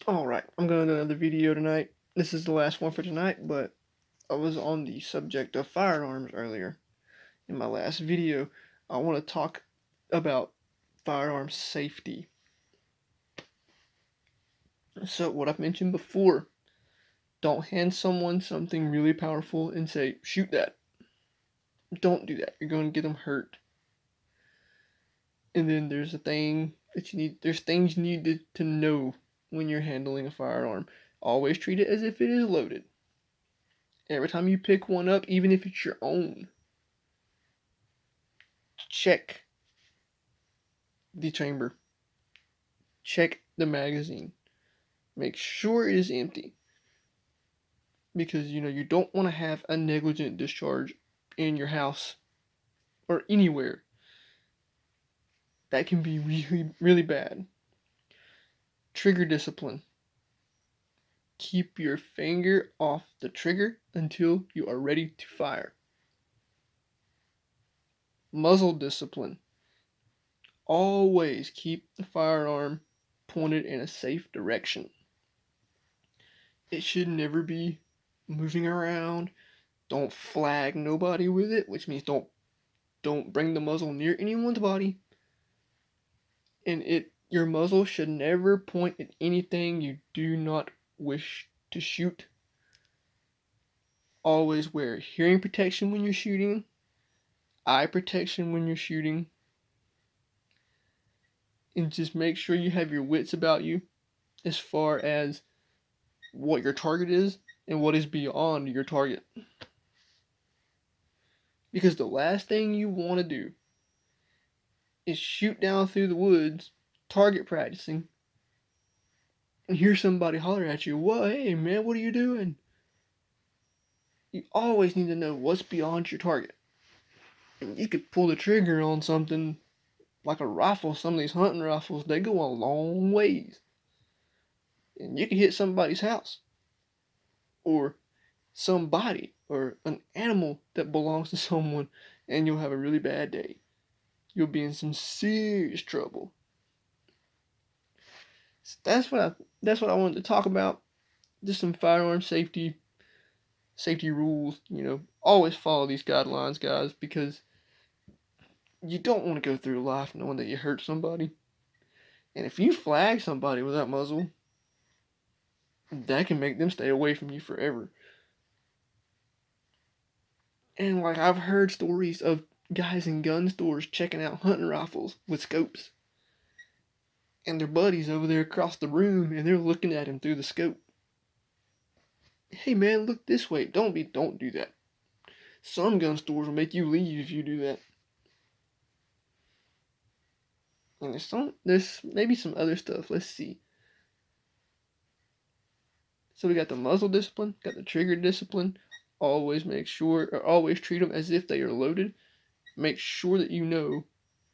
Alright, I'm going to do another video tonight. This is the last one for tonight, but I was on the subject of firearms earlier in my last video. I want to talk about firearm safety. So, what I've mentioned before, don't hand someone something really powerful and say, shoot that. Don't do that. You're going to get them hurt. And then there's there's things you need to know when you're handling a firearm. Always treat it as if it is loaded. Every time you pick one up, even if it's your own, check the chamber, check the magazine, make sure it is empty. Because you don't want to have a negligent discharge in your house or anywhere. That can be really, really bad. Trigger discipline. Keep your finger off the trigger until you are ready to fire. Muzzle discipline. Always keep the firearm pointed in a safe direction. It should never be moving around. Don't flag nobody with it, which means don't bring the muzzle near anyone's body. And your muzzle should never point at anything you do not wish to shoot. Always wear hearing protection when you're shooting, eye protection when you're shooting, and just make sure you have your wits about you as far as what your target is and what is beyond your target. Because the last thing you want to do is shoot down through the woods, target practicing, and hear somebody holler at you, "Whoa, hey man, what are you doing?" You always need to know what's beyond your target. And you could pull the trigger on something like a rifle. Some of these hunting rifles, they go a long ways. And you can hit somebody's house. Or somebody. Or an animal that belongs to someone. And you'll have a really bad day. You'll be in some serious trouble. So that's what I wanted to talk about. Just some firearm safety rules. Always follow these guidelines, guys, because you don't want to go through life knowing that you hurt somebody. And if you flag somebody with that muzzle, that can make them stay away from you forever. And I've heard stories of guys in gun stores checking out hunting rifles with scopes. And their buddies over there across the room, and they're looking at him through the scope. Hey man, look this way. Don't do that. Some gun stores will make you leave if you do that. And there's maybe some other stuff. Let's see. So we got the muzzle discipline, got the trigger discipline. Always treat them as if they are loaded. Make sure that you know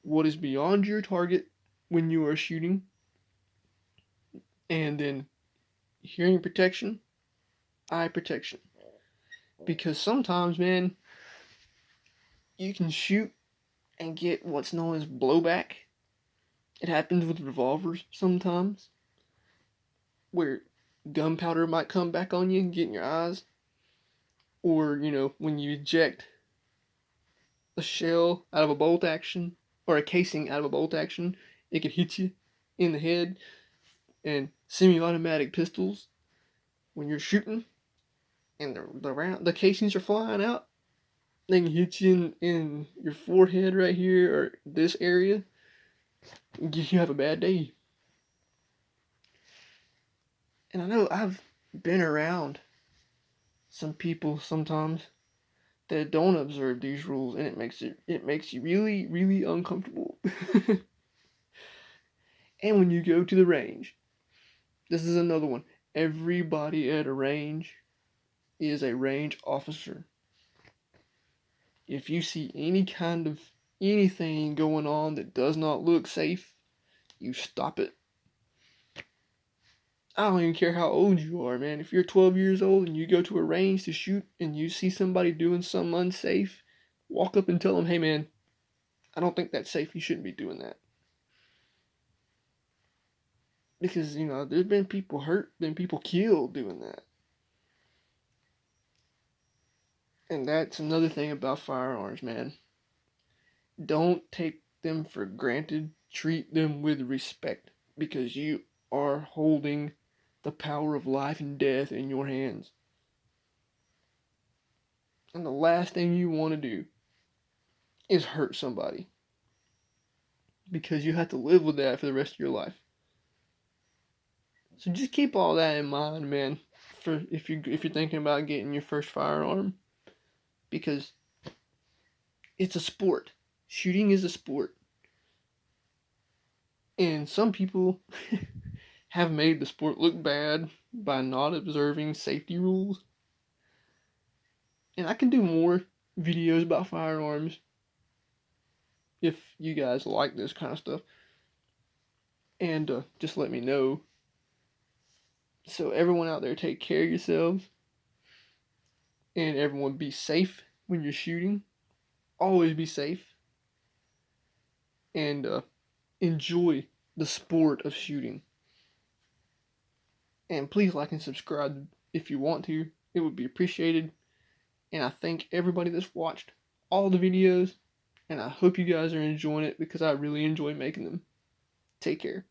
what is beyond your target when you are shooting. And then hearing protection, eye protection. Because sometimes, man, you can shoot and get what's known as blowback. It happens with revolvers sometimes, where gunpowder might come back on you and get in your eyes. Or, when you eject a shell out of a bolt action, or a casing out of a bolt action, it can hit you in the head. And semi-automatic pistols, when you're shooting and the casings are flying out, they can hit you in your forehead right here or this area, and you have a bad day. And I know I've been around some people sometimes that don't observe these rules, and it makes you really, really uncomfortable. And when you go to the range, this is another one. Everybody at a range is a range officer. If you see any kind of anything going on that does not look safe, you stop it. I don't even care how old you are, man. If you're 12 years old and you go to a range to shoot and you see somebody doing something unsafe, walk up and tell them, "Hey man, I don't think that's safe. You shouldn't be doing that." Because, there's been people hurt, been people killed doing that. And that's another thing about firearms, man. Don't take them for granted. Treat them with respect because you are holding the power of life and death in your hands. And the last thing you want to do is hurt somebody because you have to live with that for the rest of your life. So just keep all that in mind, man, for if you're thinking about getting your first firearm, because it's a sport. Shooting is a sport. And some people have made the sport look bad by not observing safety rules. And I can do more videos about firearms if you guys like this kind of stuff. And just let me know. So everyone out there, take care of yourselves. And everyone be safe when you're shooting. Always be safe. And enjoy the sport of shooting. And please like and subscribe if you want to. It would be appreciated. And I thank everybody that's watched all the videos. And I hope you guys are enjoying it because I really enjoy making them. Take care.